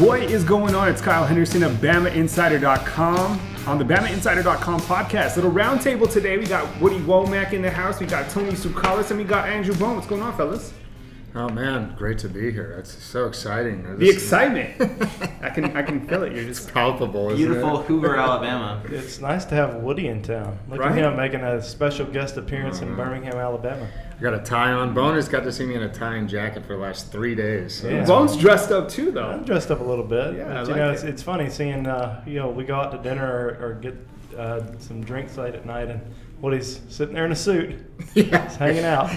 What is going on? It's Kyle Henderson of BamaInsider.com on the BamaInsider.com podcast. Little roundtable today. We got Woody Womack in the house. We got Tony Tsoukalas, and we got Andrew Bone. What's going on, fellas? Oh man, great to be here. It's so exciting. The excitement. I can feel it. You're just palpable. Beautiful isn't it? Hoover, Alabama. It's nice to have Woody in town. Look Right? at him making a special guest appearance in Birmingham, Alabama. I got a tie on. Bone has got to see me in a tie and jacket for the last 3 days. So. Yeah. Bone's dressed up too, though. I'm dressed up a little bit. Yeah, but, I you like know, it. it's funny seeing, we go out to dinner or get some drinks late at night, and Woody's sitting there in a suit. Yeah. He's hanging out.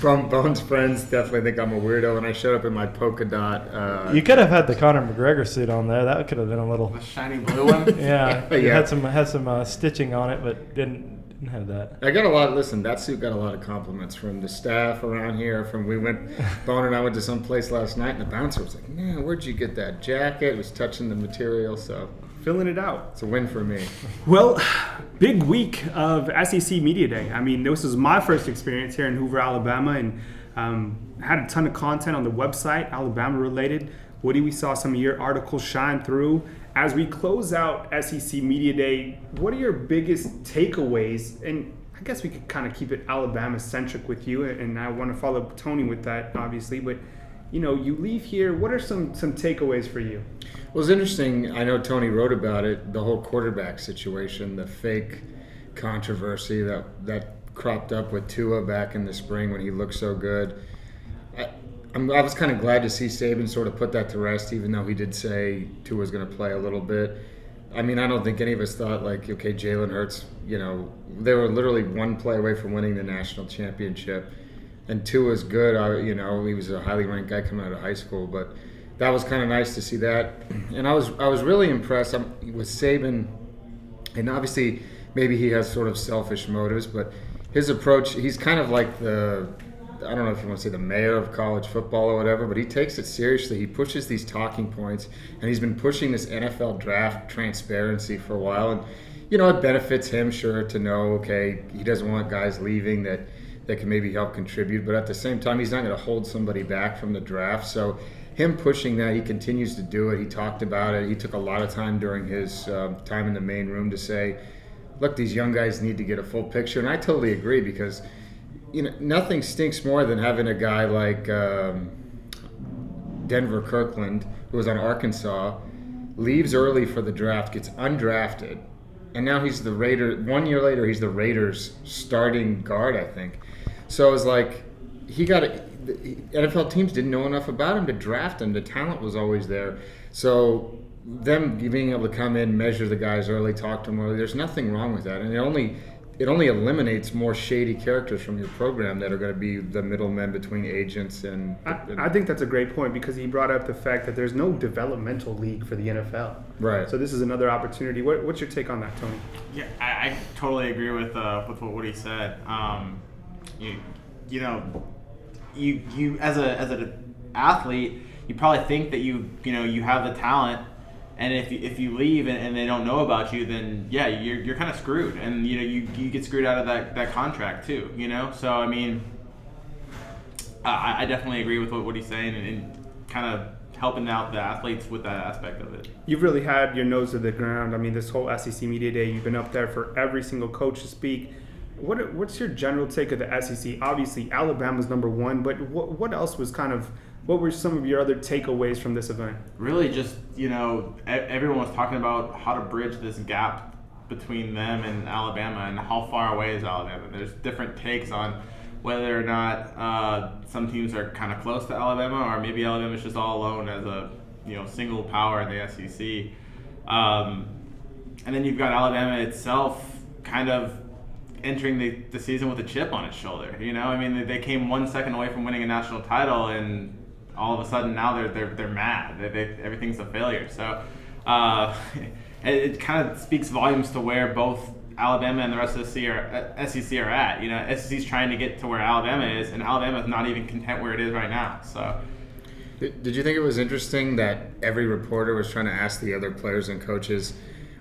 From Bone's friends, definitely think I'm a weirdo. When I showed up in my polka dot. You could have had the Conor McGregor suit on there. That could have been a little. The shiny blue one. Yeah, it Yeah. had some stitching on it, but didn't have that. I got a lot. Listen, that suit got a lot of compliments from the staff around here. Bone and I went to some place last night, and the bouncer was like, "Man, where'd you get that jacket?" It was touching the material, so Filling it out. it's a win for me. Well, big week of SEC Media Day. I mean, this was my first experience here in Hoover, Alabama, and had a ton of content on the website, Alabama related. Woody, we saw some of your articles shine through. As we close out SEC Media Day, what are your biggest takeaways? And I guess we could kind of keep it Alabama-centric with you, and I want to follow Tony with that, obviously. But, you know, you leave here, what are some takeaways for you? Well, it's interesting. I know Tony wrote about it, the whole quarterback situation, the fake controversy that cropped up with Tua back in the spring when he looked so good. I was kind of glad to see Saban sort of put that to rest, even though he did say Tua was going to play a little bit. I mean, I don't think any of us thought, like, okay, Jalen Hurts, you know, they were literally one play away from winning the national championship. And Tua's good. You know, he was a highly ranked guy coming out of high school, but that was kind of nice to see that. And I was really impressed with Saban, and obviously maybe he has sort of selfish motives, but his approach, he's kind of like I don't know if you want to say the mayor of college football or whatever, but he takes it seriously. He pushes these talking points, and he's been pushing this NFL draft transparency for a while. And, you know, it benefits him, sure, to know, okay, he doesn't want guys leaving that can maybe help contribute, but at the same time, he's not going to hold somebody back from the draft. So him pushing that, he continues to do it. He talked about it. He took a lot of time during his time in the main room to say, look, these young guys need to get a full picture. And I totally agree, because you know, nothing stinks more than having a guy like Denver Kirkland, who was on Arkansas, leaves early for the draft, gets undrafted, and now he's the Raider. 1 year later, he's the Raiders' starting guard, I think. So it was like the NFL teams didn't know enough about him to draft him. The talent was always there. So them being able to come in, measure the guys early, talk to them early, there's nothing wrong with that, and it only eliminates more shady characters from your program that are going to be the middlemen between agents and. I think that's a great point, because he brought up the fact that there's no developmental league for the NFL. Right. So this is another opportunity. What's your take on that, Tony? Yeah, I totally agree with what Woody said. You as an athlete, you probably think that you have the talent. And if you leave and they don't know about you, then yeah, you're kind of screwed, and you get screwed out of that contract too. So I mean, I definitely agree with what he's saying, and kind of helping out the athletes with that aspect of it. You've really had your nose to the ground. I mean, this whole SEC Media Day, you've been up there for every single coach to speak. What's your general take of the SEC? Obviously, Alabama's number one, but what else was what were some of your other takeaways from this event? Really just, everyone was talking about how to bridge this gap between them and Alabama, and how far away is Alabama. There's different takes on whether or not some teams are kind of close to Alabama, or maybe Alabama's just all alone as a single power in the SEC. And then you've got Alabama itself kind of entering the season with a chip on its shoulder. I mean, they came 1 second away from winning a national title, and all of a sudden now they're mad. Everything's a failure. So it kind of speaks volumes to where both Alabama and the rest of the SEC are at. SEC's trying to get to where Alabama is, and Alabama's not even content where it is right now. So. Did you think it was interesting that every reporter was trying to ask the other players and coaches,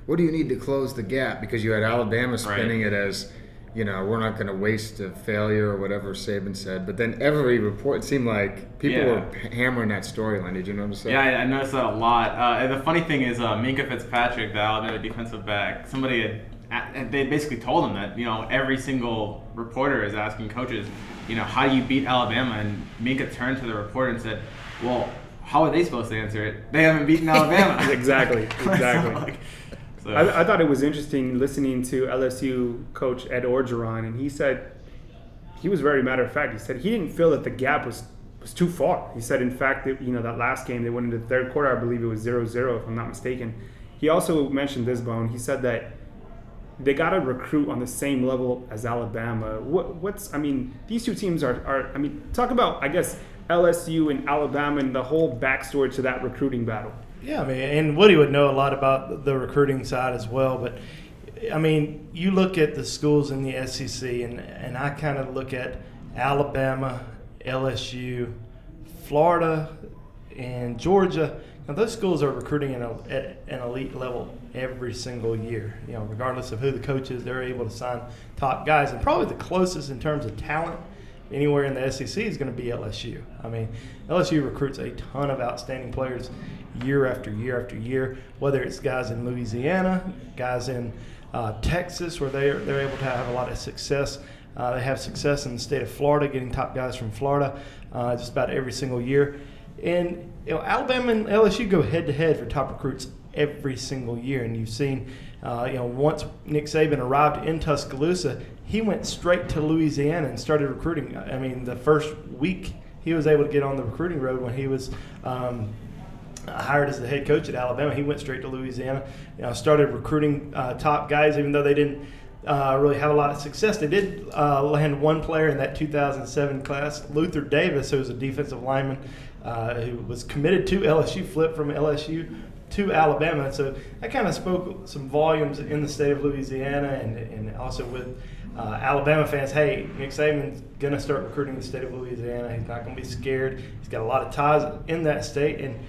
what do you need to close the gap? Because you had Alabama spinning it as, we're not going to waste a failure or whatever Saban said. But then every report, it seemed like people were hammering that storyline. Did you notice that? Yeah, I noticed that a lot. And the funny thing is, Minka Fitzpatrick, the Alabama defensive back, they basically told him that, every single reporter is asking coaches, how do you beat Alabama? And Minka turned to the reporter and said, well, how are they supposed to answer it? They haven't beaten Alabama. Exactly. So, I thought it was interesting listening to LSU coach Ed Orgeron, and he said, he was very matter of fact. He said he didn't feel that the gap was too far. He said, in fact, that, that last game they went into the third quarter, I believe it was 0-0, if I'm not mistaken. He also mentioned this, Bone. He said that they got to recruit on the same level as Alabama. These two teams are talk about, I guess, LSU and Alabama and the whole backstory to that recruiting battle. Yeah, and Woody would know a lot about the recruiting side as well. But, you look at the schools in the SEC, and I kind of look at Alabama, LSU, Florida, and Georgia. Now, those schools are recruiting at an elite level every single year. Regardless of who the coach is, they're able to sign top guys. And probably the closest in terms of talent anywhere in the SEC is going to be LSU. LSU recruits a ton of outstanding players year after year after year, whether it's guys in Louisiana, guys in Texas, where they're able to have a lot of success. They have success in the state of Florida, getting top guys from Florida just about every single year. And Alabama and LSU go head-to-head for top recruits every single year. And you've seen, once Nick Saban arrived in Tuscaloosa, he went straight to Louisiana and started recruiting. The first week he was able to get on the recruiting road when he was hired as the head coach at Alabama. He went straight to Louisiana, started recruiting top guys, even though they didn't really have a lot of success. They did land one player in that 2007 class, Luther Davis, who was a defensive lineman who was committed to LSU, flipped from LSU to Alabama. So that kind of spoke some volumes in the state of Louisiana and also with Alabama fans. Hey, Nick Saban's going to start recruiting the state of Louisiana. He's not going to be scared. He's got a lot of ties in that state. And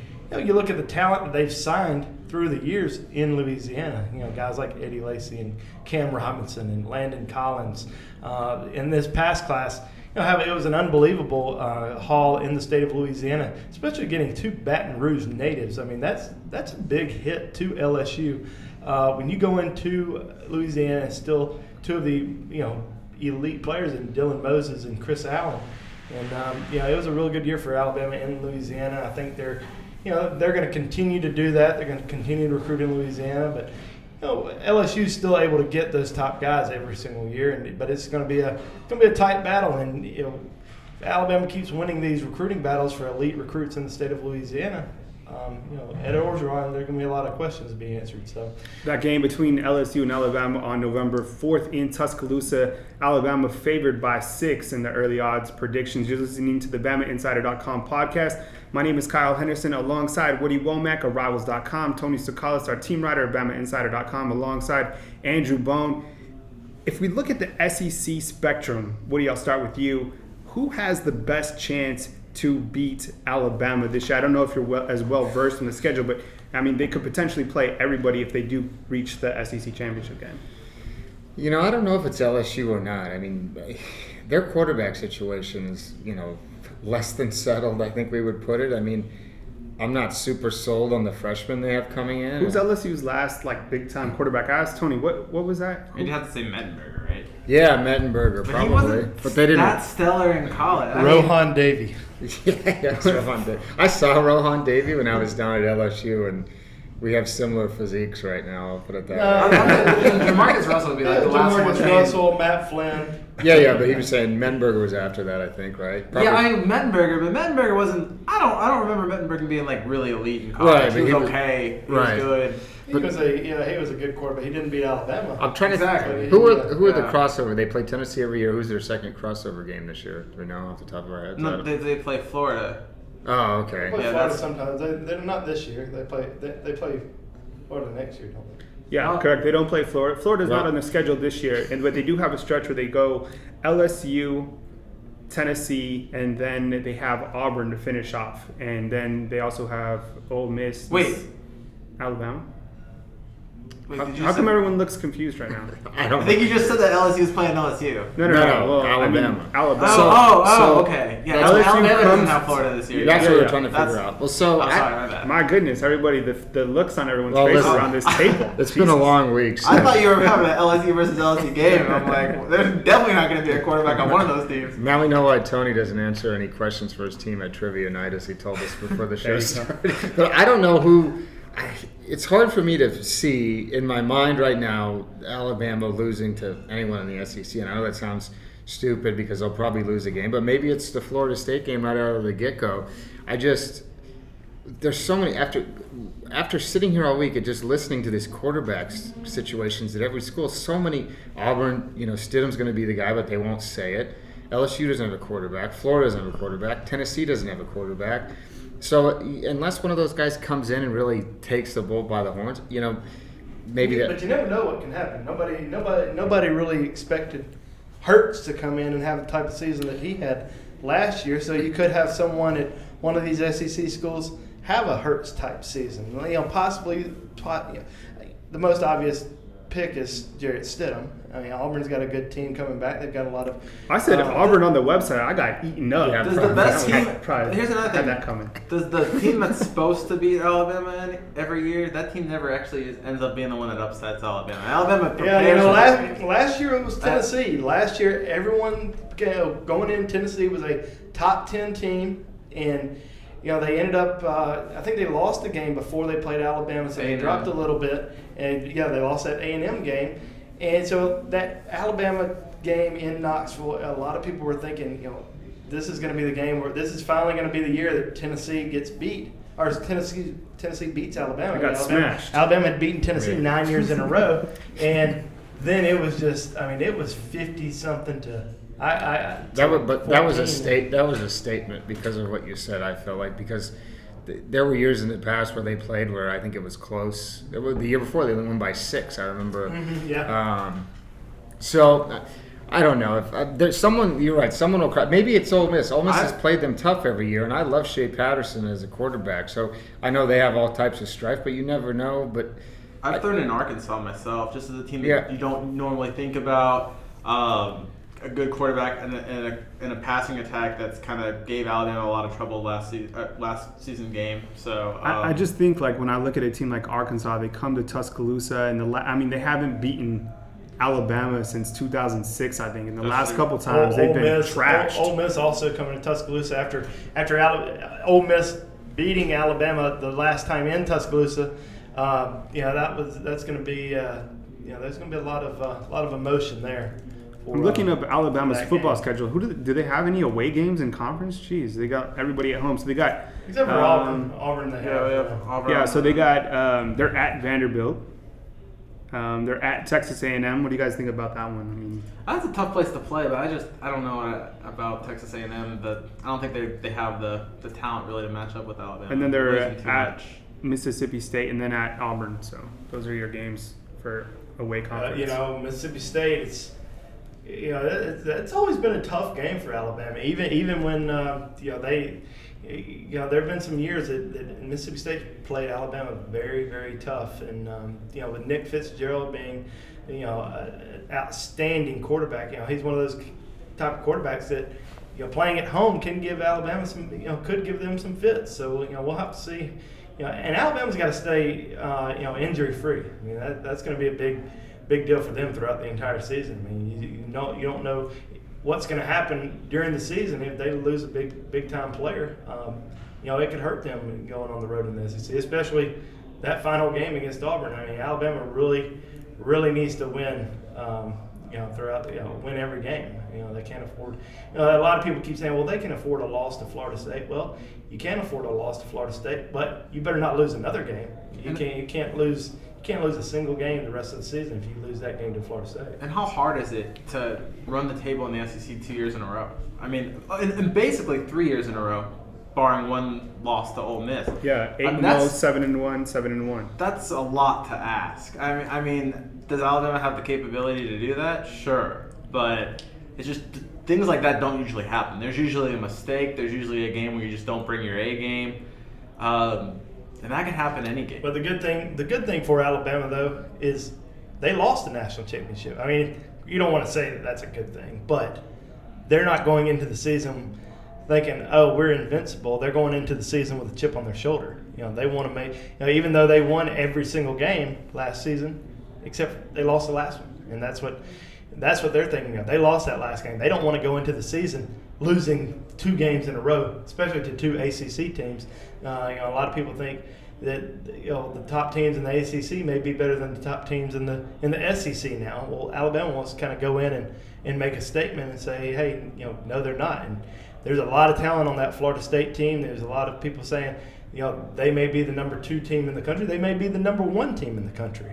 you look at the talent that they've signed through the years in Louisiana. Guys like Eddie Lacy and Cam Robinson and Landon Collins. In this past class, it was an unbelievable haul in the state of Louisiana, especially getting two Baton Rouge natives. That's a big hit to LSU. When you go into Louisiana, still two of the elite players in Dylan Moses and Chris Allen. And it was a really good year for Alabama in Louisiana. I think they're going to continue to do that. They're going to continue to recruit in Louisiana, but LSU is still able to get those top guys every single year. But it's going to be a tight battle, and Alabama keeps winning these recruiting battles for elite recruits in the state of Louisiana. At Orgeron, there are going to be a lot of questions to be answered. So that game between LSU and Alabama on November 4th in Tuscaloosa, Alabama favored by 6 in the early odds predictions. You're listening to the BamaInsider.com podcast. My name is Kyle Henderson, alongside Woody Womack of Rivals.com, Tony Tsoukalas, our team writer at BamaInsider.com, alongside Andrew Bone. If we look at the SEC spectrum, Woody, I'll start with you. Who has the best chance to beat Alabama this year? I don't know if you're as well versed in the schedule, but they could potentially play everybody if they do reach the SEC championship game. I don't know if it's LSU or not. Their quarterback situation is, less than settled, I think we would put it. I'm not super sold on the freshmen they have coming in. Who's LSU's last big-time quarterback? I asked Tony, what was that? You'd have to say Mettenberger, right? Yeah, Mettenberger, but probably. He wasn't but they didn't. that stellar in college. Rohan Davey. Yes, Rohan Davey. I saw Rohan Davey when I was down at LSU, and we have similar physiques right now. I'll put it that way. Demarcus Russell would be the last one. Demarcus Russell, Matt Flynn. Yeah, but he was saying Mettenberger was after that, I think, right? Probably. Yeah, Mettenberger wasn't. I don't remember Mettenberger being really elite in college. Right, he was okay. He was good. He was a good quarterback. He didn't beat Alabama. I'm trying to think. Who are the crossover? They play Tennessee every year. Who's their second crossover game this year? Do we know off the top of our heads? No, they play Florida. Oh, okay. They play Florida sometimes. They're not this year. They play Florida next year, don't they? Yeah, correct. They don't play Florida. Florida's not on the schedule this year, but they do have a stretch where they go LSU, Tennessee, and then they have Auburn to finish off, and then they also have Ole Miss. Wait, Alabama. Wait, How, did you how say- come everyone looks confused right now? I don't I think you just said that LSU was playing LSU. No, No, Well, Alabama. I mean, Alabama. So- Okay. Yeah, that's- Alabama LSU doesn't comes- have Florida this year. That's Yeah, what we're yeah. trying to figure That's- out. Well, so I'm sorry, my bad. My goodness, everybody, the looks on everyone's Well, faces listen, around this table. it's been a long week. So. I thought you were having an LSU versus LSU game. And I'm like, there's definitely not going to be a quarterback on one of those teams. Now we know why Tony doesn't answer any questions for his team at trivia night, as he told us before the show There you go. started. But I don't know who. It's hard for me to see in my mind right now Alabama losing to anyone in the SEC. And I know that sounds stupid because they'll probably lose a game, but maybe it's the Florida State game right out of the get-go. There's so many after sitting here all week and just listening to these quarterbacks situations at every school. So many Auburn, Stidham's going to be the guy, but they won't say it. LSU doesn't have a quarterback. Florida doesn't have a quarterback. Tennessee doesn't have a quarterback. So unless one of those guys comes in and really takes the bull by the horns, maybe that. But you never know what can happen. Nobody really expected Hurts to come in and have the type of season that he had last year. So you could have someone at one of these SEC schools have a Hurts type season. Possibly. The most obvious pick is Jarrett Stidham. I mean, Auburn's got a good team coming back. They've got a lot of. I said Auburn on the website. I got eaten up. Yeah, Does the best team? Probably Here's another had thing. that coming. Does the team that's supposed to beat Alabama every year, that team never actually ends up being the one that upsets Alabama? Alabama prepares. Last year it was Tennessee. Last year, everyone going in Tennessee was a top 10 team, and they ended up. I think they lost the game before they played Alabama, so they A&M. dropped a little bit, and they lost that A&M game, and so that Alabama game in Knoxville, a lot of people were thinking, this is going to be the game where this is finally going to be the year that Tennessee gets beat. Or Tennessee beats Alabama. They got smashed. Alabama had beaten Tennessee Yeah. 9 years in a row, and then it was just. I mean, it was 50-something to. That was a 14. That was a statement because of what you said. I felt like because there were years in the past where they played where I think it was close. It was the year before they won by 6. I remember. Yeah. So I don't know if there's someone. You're right. Someone will cry. Maybe it's Ole Miss. Ole Miss has played them tough every year, and I love Shea Patterson as a quarterback. So I know they have all types of strife, but you never know. But I've thrown in Arkansas myself, just as a team that Yeah. you don't normally think about. A good quarterback and a passing attack that's kind of gave Alabama a lot of trouble last season game. So I just think when I look at a team like Arkansas, they come to Tuscaloosa, and they haven't beaten Alabama since 2006. I think in the last couple times they've been trashed. Ole Miss also coming to Tuscaloosa after Ole Miss beating Alabama the last time in Tuscaloosa. That's going to be there's going to be a lot of emotion there. I'm looking up Alabama's that football game. schedule. Do they have any away games in conference? Jeez, they got everybody at home. So they got Except for Auburn. Auburn they have. we have Auburn. Yeah, so they got they're at Vanderbilt. They're at Texas A&M. What do you guys think about that one? I mean, That's a tough place to play, but I don't know about Texas A&M. But I don't think they have the talent really to match up with Alabama. and then they're Losing too at much. Mississippi State, and then at Auburn. So those are your games for away conference. Mississippi State. It's always been a tough game for Alabama. Even when there have been some years that Mississippi State played Alabama very, very tough, and with Nick Fitzgerald being an outstanding quarterback, he's one of those type of quarterbacks that playing at home can give Alabama could give them some fits. So we'll have to see. And Alabama's got to stay injury free. I mean that's going to be a big deal for them throughout the entire season. I mean, you don't know what's going to happen during the season if they lose a big time player. It could hurt them going on the road in the SEC, especially that final game against Auburn. I mean, Alabama really needs to win. Win every game. They can't afford. A lot of people keep saying, well, they can afford a loss to Florida State. Well, you can afford a loss to Florida State, but you better not lose another game. You can't lose a single game the rest of the season if you lose that game to Florida State. And how hard is it to run the table in the SEC 2 years in a row? I mean, and basically 3 years in a row, barring one loss to Ole Miss. Yeah, 8-0, that's- 7-1, 7-1. That's a lot to ask. I mean, does Alabama have the capability to do that? Sure, but it's just things like that don't usually happen. There's usually a mistake. There's usually a game where you just don't bring your A game. And that can happen any game. But the good thing for Alabama though is they lost the national championship. I mean, you don't want to say that that's a good thing, but they're not going into the season thinking, "Oh, we're invincible." They're going into the season with a chip on their shoulder. They want to make, even though they won every single game last season, except they lost the last one, and that's what they're thinking of. They lost that last game. They don't want to go into the season losing 2 games in a row, especially to 2 ACC teams. A lot of people think that the top teams in the ACC may be better than the top teams in the SEC now. Well, Alabama wants to kind of go in and make a statement and say, hey, no, they're not. And there's a lot of talent on that Florida State team. There's a lot of people saying, they may be the number 2 team in the country. They may be the number 1 team in the country.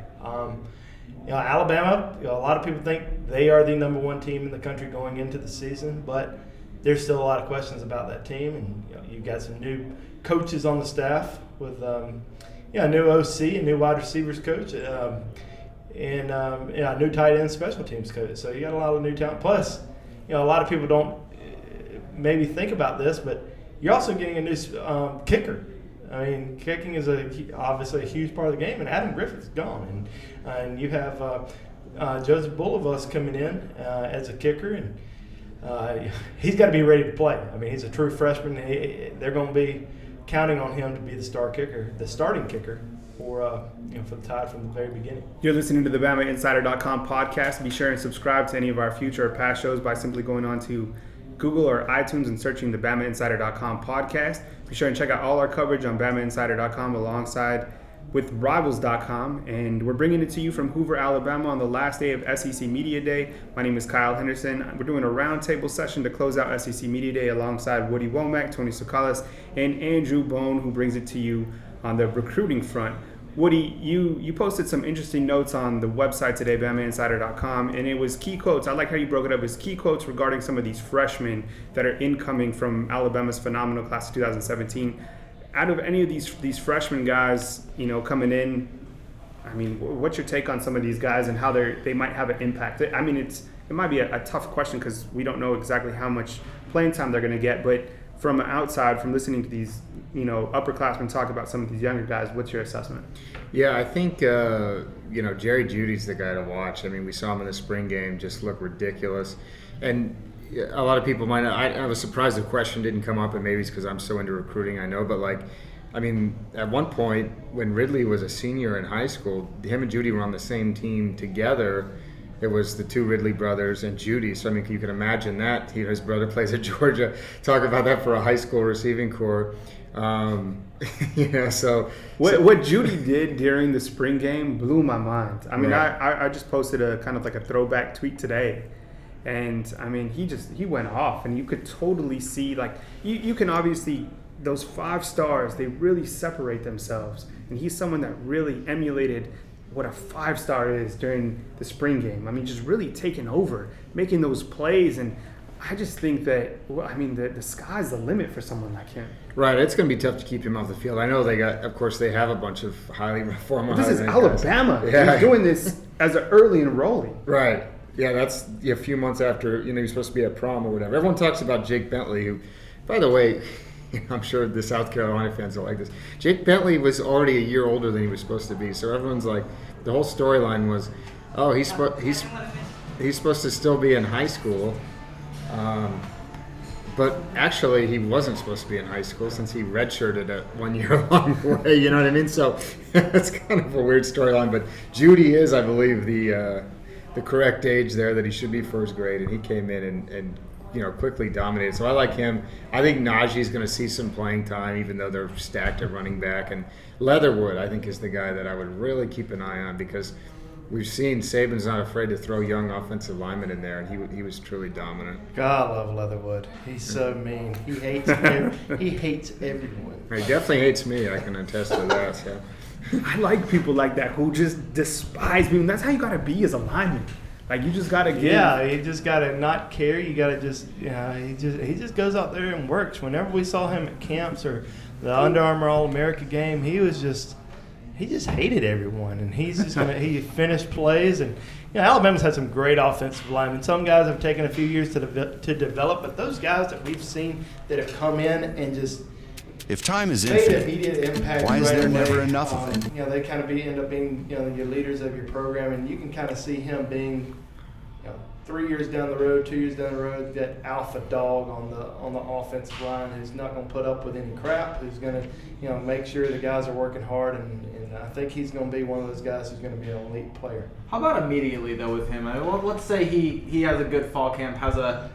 Alabama, a lot of people think they are the number 1 team in the country going into the season, but there's still a lot of questions about that team. And you've got some new coaches on the staff with a new OC, a new wide receivers coach, and a new tight end special teams coach. So you got a lot of new talent. Plus, a lot of people don't maybe think about this, but you're also getting a new kicker. I mean, kicking is obviously a huge part of the game, and Adam Griffith's gone, and you have Joseph Bullivus coming in as a kicker, and he's got to be ready to play. I mean, he's a true freshman. They're going to be counting on him to be the starting kicker for the Tide from the very beginning. You're listening to the BamaInsider.com podcast. Be sure and subscribe to any of our future or past shows by simply going on to Google or iTunes and searching the BamaInsider.com podcast. Be sure and check out all our coverage on BamaInsider.com alongside with Rivals.com. And we're bringing it to you from Hoover, Alabama on the last day of SEC Media Day. My name is Kyle Henderson. We're doing a roundtable session to close out SEC Media Day alongside Woody Womack, Tony Tsoukalas, and Andrew Bone, who brings it to you on the recruiting front. Woody, you posted some interesting notes on the website today, BamaInsider.com, and it was key quotes. I like how you broke it up as key quotes regarding some of these freshmen that are incoming from Alabama's phenomenal class of 2017. Out of any of these freshman guys, coming in, I mean, what's your take on some of these guys and how they might have an impact? I mean, it might be a tough question because we don't know exactly how much playing time they're going to get, but from outside, from listening to these, upperclassmen talk about some of these younger guys, what's your assessment? Yeah, I think, Jerry Judy's the guy to watch. I mean, we saw him in the spring game just look ridiculous. And a lot of people might not, I was surprised the question didn't come up, and maybe it's because I'm so into recruiting, I know, but at one point when Ridley was a senior in high school, him and Judy were on the same team together. It was the 2 Ridley brothers and Judy. So, you can imagine that. His brother plays at Georgia. Talk about that for a high school receiving corps. So what Judy did during the spring game blew my mind. I mean, right. I just posted a kind of like a throwback tweet today. And, I mean, he went off. And you could totally see, you can obviously, those 5 stars, they really separate themselves. And he's someone that really emulated what a 5-star is during the spring game. I mean, just really taking over, making those plays. And I just think that, the sky's the limit for someone like him. Right, it's going to be tough to keep him off the field. I know they have a bunch of former. This is Alabama. Yeah. He's doing this as an early enrollee. Right. Yeah, that's a few months after, he's supposed to be at prom or whatever. Everyone talks about Jake Bentley, who, by the way, I'm sure the South Carolina fans don't like this. Jake Bentley was already a year older than he was supposed to be. So everyone's like, the whole storyline was, oh, he's supposed to still be in high school. But actually, he wasn't supposed to be in high school since he redshirted a 1 year long way. You know what I mean? So it's kind of a weird storyline. But Judy is, I believe, the correct age there that he should be first grade, and he came in and quickly dominated. So I like him. I think Najee's going to see some playing time, even though they're stacked at running back. And Leatherwood, I think, is the guy that I would really keep an eye on because we've seen Saban's not afraid to throw young offensive linemen in there, and he was truly dominant. God, I love Leatherwood. He's so mean. He hates everyone. He definitely hates me. I can attest to that. So. I like people like that who just despise me. And that's how you got to be as a lineman. You just got to get. Yeah, you just got to not care. You got to just, he just goes out there and works. Whenever we saw him at camps or the Under Armour All-America game, he just hated everyone. And he's just he finished plays. And, Alabama's had some great offensive linemen. Some guys have taken a few years to develop, but those guys that we've seen that have come in and just If time is made infinite, immediate impact. why is right there away. never enough of it? They kind of end up being your leaders of your program, and you can kind of see him being 3 years down the road, 2 years down the road, that alpha dog on the offensive line who's not going to put up with any crap, who's going to make sure the guys are working hard, and I think he's going to be one of those guys who's going to be an elite player. How about immediately though with him? I mean, let's say he has a good fall camp, has a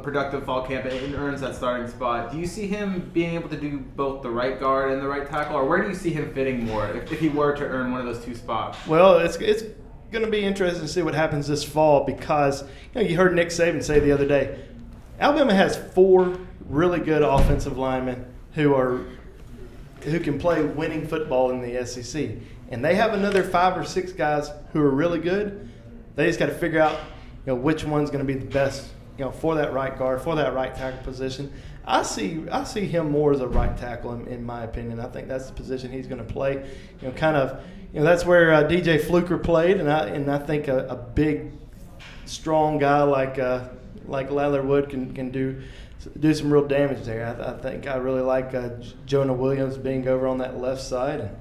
productive fall camp and earns that starting spot. Do you see him being able to do both the right guard and the right tackle, or where do you see him fitting more if he were to earn one of those two spots? Well, it's going to be interesting to see what happens this fall because you heard Nick Saban say the other day, Alabama has 4 really good offensive linemen who can play winning football in the SEC, and they have another 5 or 6 guys who are really good. They just got to figure out which one's going to be the best for that right guard, for that right tackle position. I see him more as a right tackle in my opinion. I think that's the position he's going to play. That's where DJ Fluker played, and I think a big, strong guy like Leatherwood can do some real damage there. I think I really like Jonah Williams being over on that left side. And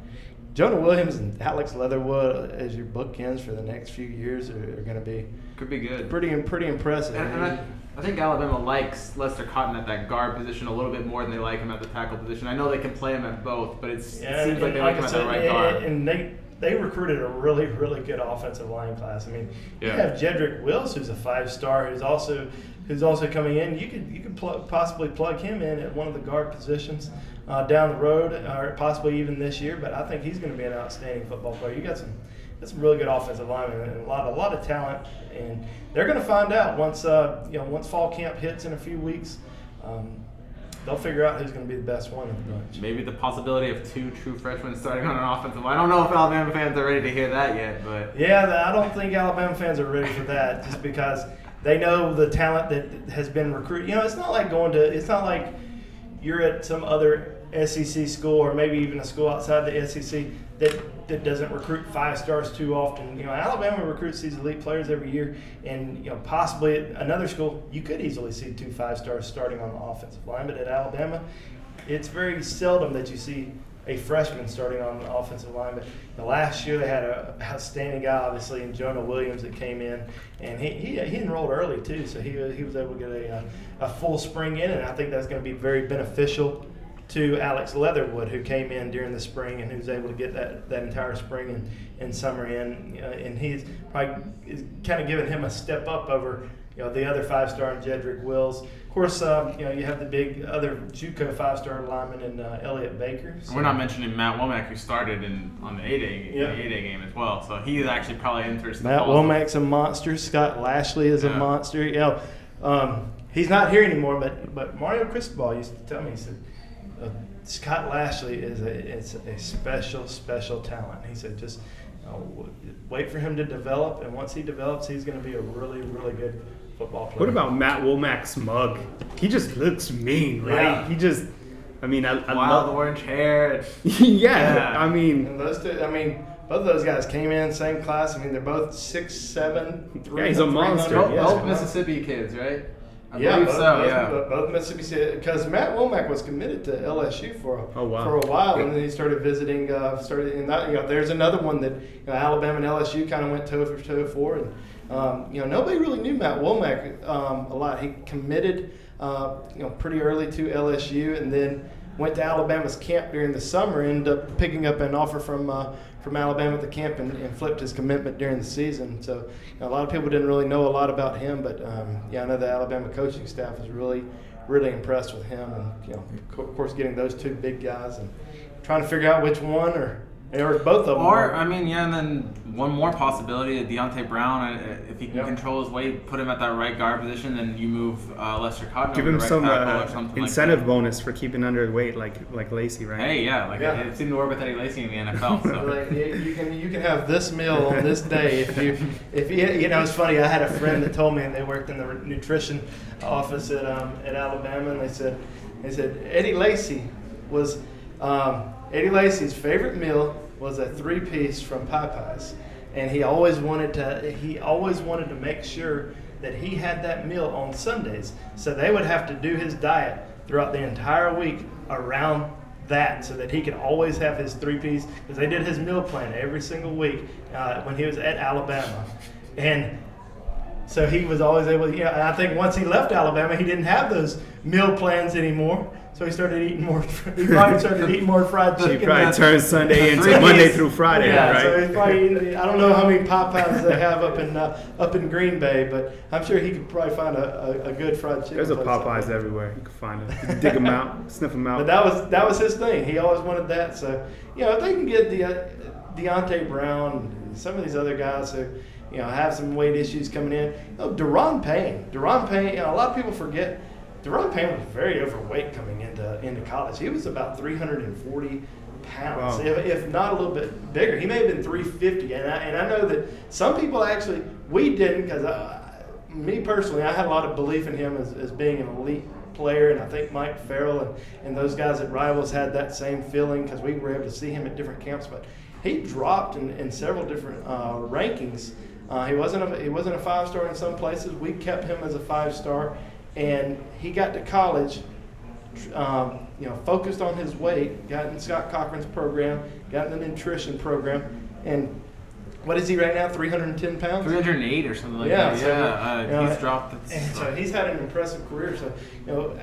Jonah Williams and Alex Leatherwood as your bookends for the next few years are going to be good. Pretty impressive. And I think Alabama likes Lester Cotton at that guard position a little bit more than they like him at the tackle position. I know they can play him at both, but it seems like they like him at the right guard. And they recruited a really, really good offensive line class. I mean, you have Jedrick Wills, who's a 5-star, who's also coming in. You could possibly plug him in at one of the guard positions down the road, or possibly even this year. But I think he's going to be an outstanding football player. You got some really good offensive linemen and a lot of talent, and they're going to find out once fall camp hits in a few weeks. They'll figure out who's going to be the best one of the bunch. Maybe the possibility of 2 true freshmen starting on an offensive line. I don't know if Alabama fans are ready to hear that yet, but I don't think Alabama fans are ready for that, just because they know the talent that has been recruited. It's not like you're at some other SEC school or maybe even a school outside the SEC that doesn't recruit 5-stars too often. Alabama recruits these elite players every year, and possibly at another school you could easily see 2 5-stars starting on the offensive line. But at Alabama, it's very seldom that you see a freshman starting on the offensive line. But last year they had an outstanding guy, obviously, in Jonah Williams that came in, and he enrolled early too, so he was able to get a full spring in, and I think that's going to be very beneficial to Alex Leatherwood, who came in during the spring and who's able to get that entire spring and summer in, and he's probably kind of giving him a step up over the other 5-star in Jedrick Wills. Of course, you have the big other JUCO 5-star lineman in Elliott Baker. So. We're not mentioning Matt Womack, who started on the 8A game as well. So he is actually probably interested. Matt Womack's a monster. Scott Lashley is a monster. He's not here anymore, but Mario Cristobal used to tell me, he said, Scott Lashley is a special talent. He said, just wait for him to develop, and once he develops, he's going to be a really, really good football player. What about Matt Womack's mug? He just looks mean, right? Yeah. I love love orange hair. yeah, And those two, both of those guys came in same class. They're both 6'7", 300. Yeah, he's a monster. Both Mississippi kids, right? I believe so. Both Mississippi State, because Matt Womack was committed to LSU for a while, and then he started visiting. There's another one that Alabama and LSU kind of went toe for toe for, and nobody really knew Matt Womack a lot. He committed pretty early to LSU, and then went to Alabama's camp during the summer. Ended up picking up an offer from Alabama at the camp and flipped his commitment during the season. So a lot of people didn't really know a lot about him, but I know the Alabama coaching staff was really, really impressed with him, and of course getting those 2 big guys and trying to figure out which one or both of them. And then one more possibility, Deontay Brown, if he can control his weight, put him at that right guard position, then you move Lester Cotton give over him to some right tackle or something incentive like bonus for keeping underweight, like Lacey, right? Hey, it seemed to work with Eddie Lacey in the NFL. So. You can have this meal on this day if you it's funny. I had a friend that told me, and they worked in the nutrition office at Alabama, and they said Eddie Lacey was. Eddie Lacey's favorite meal was a 3-piece from Popeyes, and he always wanted to make sure that he had that meal on Sundays. So they would have to do his diet throughout the entire week around that so that he could always have his 3-piece, because they did his meal plan every single week when he was at Alabama. And so he was always able to, and I think once he left Alabama, he didn't have those meal plans anymore. So he started eating more. He probably started eating more fried chicken. He probably turned Sunday into Monday through Friday, right? So he's probably, I don't know how many Popeyes they have up in Green Bay, but I'm sure he could probably find a good fried chicken. There's a place Popeyes everywhere. You can find them. You can dig them out, sniff them out. But that was his thing. He always wanted that. So if they can get Deontay Brown, and some of these other guys who have some weight issues coming in. Deron Payne, a lot of people forget. Deron Payne was very overweight coming into college. He was about 340 pounds, wow. if not a little bit bigger. He may have been 350, and I know that some people actually, we didn't, because me personally, I had a lot of belief in him as being an elite player, and I think Mike Farrell and those guys at Rivals had that same feeling because we were able to see him at different camps. But he dropped in several different rankings. He wasn't a 5-star in some places. We kept him as a 5-star. And he got to college, focused on his weight, got in Scott Cochran's program, got in the nutrition program, and what is he right now? 310 pounds? 308 or something like that. So, he's dropped. And so he's had an impressive career. So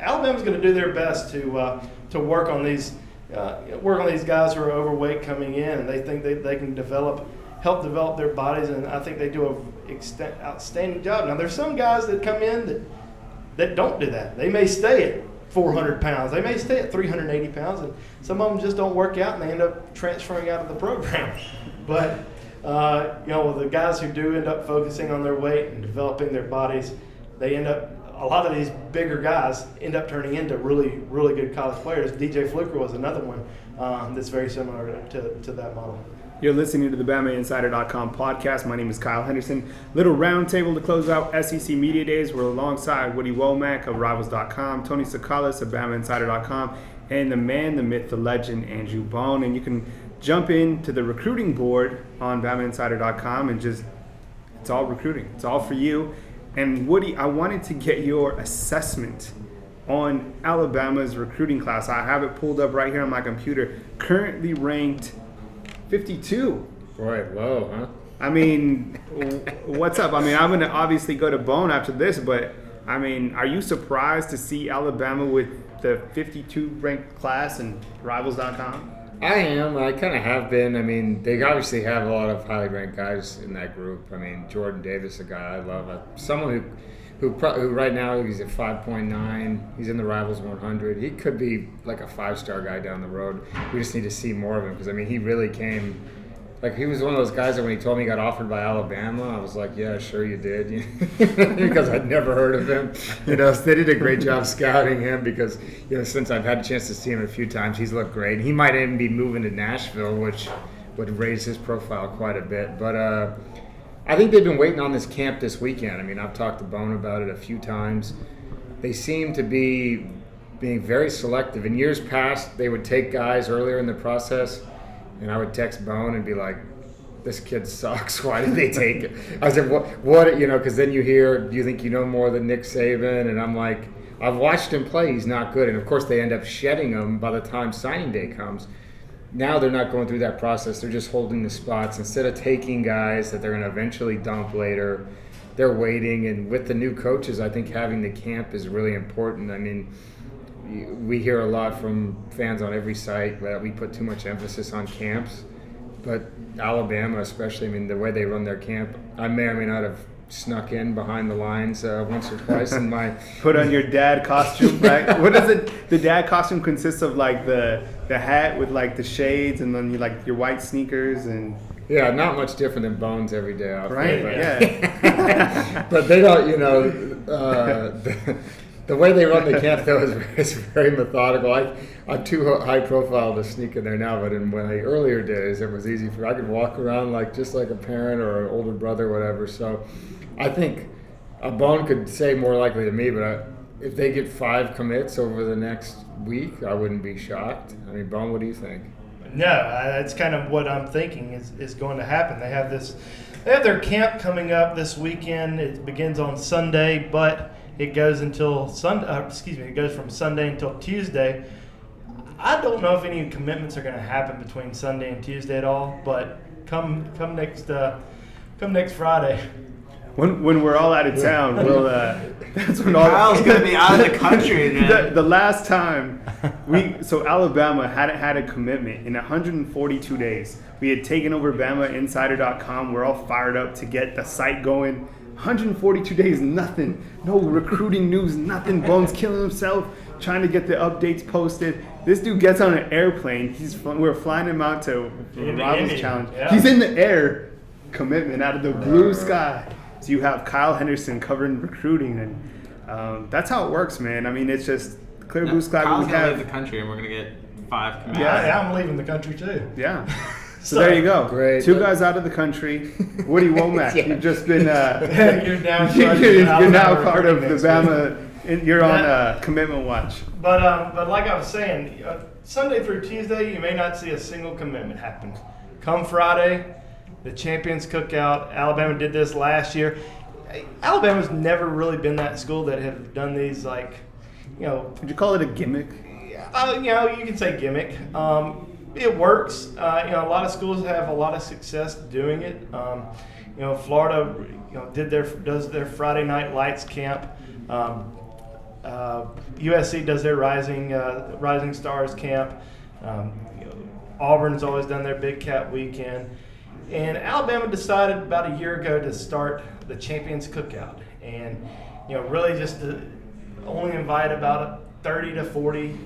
Alabama's going to do their best to work on these guys who are overweight coming in, and they think they can help develop their bodies, and I think they do an outstanding job. Now there's some guys that come in that don't do that. They may stay at 400 pounds. They may stay at 380 pounds, and some of them just don't work out, and they end up transferring out of the program. But, the guys who do end up focusing on their weight and developing their bodies, a lot of these bigger guys end up turning into really, really good college players. DJ Fluker was another one that's very similar to that model. You're listening to the BamaInsider.com podcast. My name is Kyle Henderson. Little roundtable to close out SEC Media Days. We're alongside Woody Womack of Rivals.com, Tony Tsoukalas of BamaInsider.com, and the man, the myth, the legend, Andrew Bone. And you can jump into the recruiting board on BamaInsider.com and it's all recruiting. It's all for you. And Woody, I wanted to get your assessment on Alabama's recruiting class. I have it pulled up right here on my computer. Currently ranked 52. Boy, low, huh? I mean, what's up? I mean, I'm going to obviously go to Bone after this, but, I mean, are you surprised to see Alabama with the 52 ranked class in Rivals.com? I am. I kind of have been. I mean, they obviously have a lot of highly ranked guys in that group. I mean, Jordan Davis, a guy I love. Someone who right now he's at 5.9. He's in the Rivals 100. He could be like a 5-star guy down the road. We just need to see more of him because, I mean, he really came. Like, he was one of those guys that when he told me he got offered by Alabama, I was like, yeah, sure you did. Because I'd never heard of him. So they did a great job scouting him because, since I've had a chance to see him a few times, he's looked great. He might even be moving to Nashville, which would raise his profile quite a bit. But I think they've been waiting on this camp this weekend. I mean, I've talked to Bone about it a few times. They seem to be being very selective. In years past, they would take guys earlier in the process, and I would text Bone and be like, this kid sucks. Why did they take it? I said, what, because then you hear, do you think you know more than Nick Saban? And I'm like, I've watched him play. He's not good. And, of course, they end up shedding him by the time signing day comes. Now they're not going through that process. They're just holding the spots. Instead of taking guys that they're going to eventually dump later, they're waiting. And with the new coaches, I think having the camp is really important. I mean, we hear a lot from fans on every site that we put too much emphasis on camps. But Alabama especially, I mean, the way they run their camp, I may or may not have snuck in behind the lines once or twice in my... Put on your dad costume, right? What is it? The dad costume consists of like the hat with like the shades and then your white sneakers and... Yeah, not much different than Bones every day outfit. Right, yeah. But they don't, the way they run the camp, though, is very methodical. I'm too high profile to sneak in there now, but in my earlier days, it was easy I could walk around just like a parent or an older brother or whatever. So I think a Bone could say more likely to me, but if they get 5 commits over the next week, I wouldn't be shocked. I mean, Bone, what do you think? No, that's kind of what I'm thinking is going to happen. They have their camp coming up this weekend. It begins on Sunday, but It goes until Sunday. It goes from Sunday until Tuesday. I don't know if any commitments are going to happen between Sunday and Tuesday at all. But come next Friday. When we're all out of town, that's when Kyle's gonna be out of the country, man. The last time Alabama hadn't had a commitment in 142 days. We had taken over BamaInsider.com. We're all fired up to get the site going. 142 days, nothing. No recruiting news, nothing. Bones killing himself, trying to get the updates posted. This dude gets on an airplane. We're flying him out to Rivals Challenge. Yeah. He's in the air. Commitment out of the blue sky. So you have Kyle Henderson covering recruiting, and that's how it works, man. I mean, it's just clear blue sky. Kyle's We gonna have leave the country, and we're gonna get 5 commitments. Yeah, I'm leaving the country too. Yeah. So there you go. Great. 2 guys out of the country. Woody Womack, you've just been You're down. you're now part of the next Bama. You're on commitment watch. But like I was saying, Sunday through Tuesday, you may not see a single commitment happen. Come Friday, the Champions Cookout. Alabama did this last year. Alabama's never really been that school that have done these, like, Would you call it a gimmick? you can say gimmick. It works. A lot of schools have a lot of success doing it. Florida, does their Friday Night Lights camp. USC does their Rising Stars camp. Auburn's always done their Big Cat weekend. And Alabama decided about a year ago to start the Champions Cookout. And, really just to only invite about 30 to 40,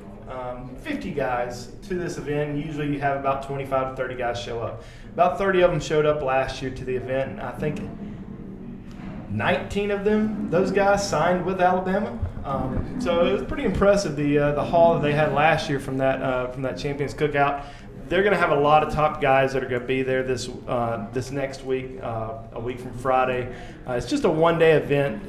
50 guys to this event. Usually you have about 25 to 30 guys show up. About 30 of them showed up last year to the event. And I think 19 of them, those guys signed with Alabama. So it was pretty impressive, the haul that they had last year from that Champions Cookout. They're going to have a lot of top guys that are going to be there this next week, a week from Friday. It's just a one-day event.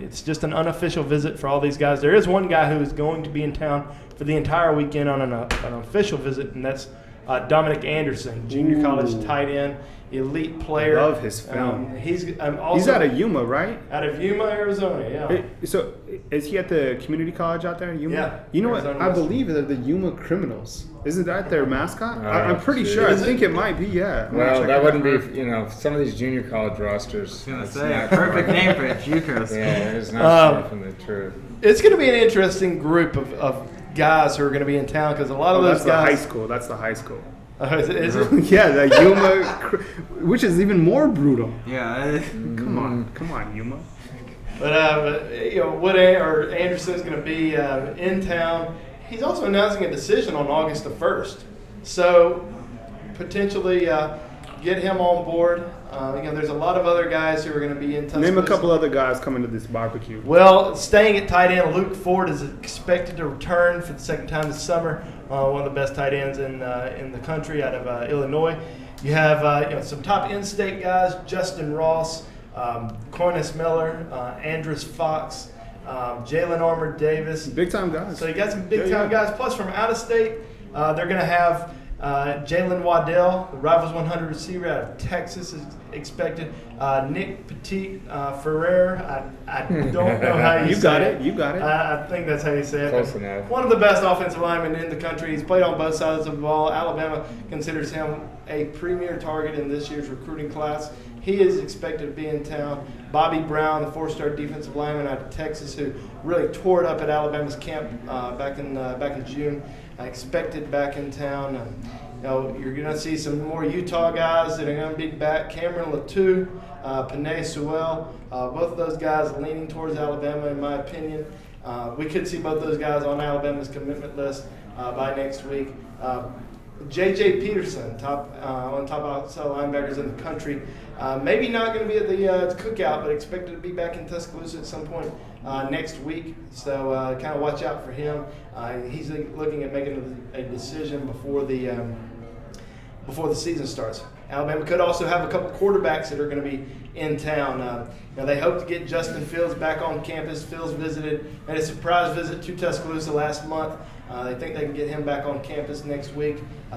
It's just an unofficial visit for all these guys. There is one guy who is going to be in town for the entire weekend on an official visit, and that's Dominic Anderson, junior college tight end, elite player. I love his film. He's He's out of Yuma, right? Out of Yuma, Arizona, yeah. So is he at the community college out there in Yuma? Yeah. You know what? Arizona I Western. believe they're the Yuma Criminals. Isn't that their mascot? I'm pretty shit. sure. I Is think it? it might be, yeah. I'm gonna Well, check that it wouldn't out. be, some of these junior college rosters. I was it's gonna say, not perfect quite- name for a JUCO school. Yeah, it's not far from the truth. It's going to be an interesting group of guys who are going to be in town because a lot of Oh, those that's the high guys. school. That's the high school. Is it? Yeah, the Yuma, which is even more brutal. Yeah. Come on, Yuma. But Anderson's going to be in town. He's also announcing a decision on August the 1st. So potentially get him on board. There's a lot of other guys who are going to be in Tuscaloosa. Name a couple other guys coming to this barbecue. Well, staying at tight end, Luke Ford is expected to return for the second time this summer. One of the best tight ends in the country out of Illinois. You have some top in-state guys: Justin Ross, Cornus Miller, Andrus Fox, Jalen Armour Davis. Big time guys. So you got some big time Yeah. guys. Plus from out of state, they're going to have Jalen Waddell, the Rivals 100 receiver out of Texas, is expected. Nick Petit Ferrer. I don't know how you say You got it. I think that's how you say it. Close enough. One of the best offensive linemen in the country. He's played on both sides of the ball. Alabama considers him a premier target in this year's recruiting class. He is expected to be in town. Bobby Brown, the four-star defensive lineman out of Texas, who really tore it up at Alabama's camp back in June, expected back in town. You're going to see some more Utah guys that are going to be back. Cameron Latou, Panay Sewell, both of those guys leaning towards Alabama, in my opinion. We could see both those guys on Alabama's commitment list by next week. J.J. Peterson, one of the top outside linebackers in the country. Maybe not going to be at the cookout, but expected to be back in Tuscaloosa at some point next week. So kind of watch out for him. He's looking at making a decision before the season starts. Alabama could also have a couple quarterbacks that are going to be in town. They hope to get Justin Fields back on campus. Fields made a surprise visit to Tuscaloosa last month. They think they can get him back on campus next week.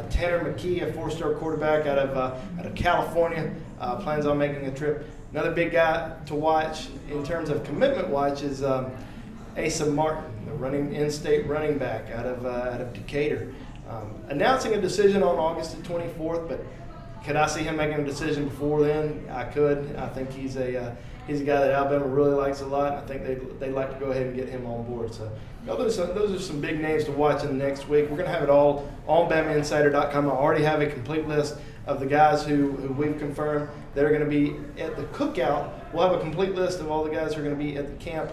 Tanner McKee, a four-star quarterback out of California, plans on making a trip Another big guy to watch in terms of commitment watch is Asa Martin, the in-state running back out of Decatur. Announcing a decision on August the 24th, but could I see him making a decision before then? I could. I think he's a guy that Alabama really likes a lot. And I think they'd like to go ahead and get him on board. So those are some big names to watch in the next week. We're going to have it all on BamaInsider.com. I already have a complete list of the guys who we've confirmed that are going to be at the cookout. We'll have a complete list of all the guys who are going to be at the camp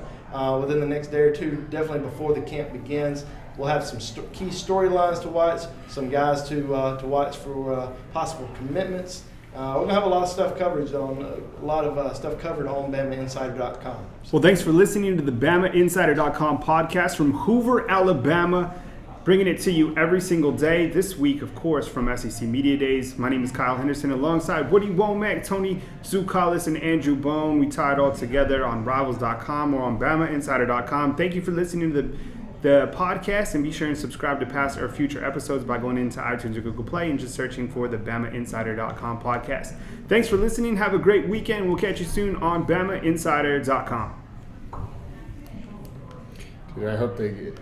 within the next day or two, definitely before the camp begins. We'll have some key storylines to watch, some guys to watch for possible commitments. We're gonna have a lot of stuff covered on BamaInsider.com. Well, thanks for listening to the BamaInsider.com podcast from Hoover, Alabama, bringing it to you every single day. This week, of course, from SEC Media Days. My name is Kyle Henderson, alongside Woody Womack, Tony Tsoukalas, and Andrew Bone. We tie it all together on Rivals.com or on BamaInsider.com. Thank you for listening to the podcast, and be sure and subscribe to past or future episodes by going into iTunes or Google Play and just searching for the BamaInsider.com podcast. Thanks for listening. Have a great weekend. We'll catch you soon on BamaInsider.com. Dude, I hope they get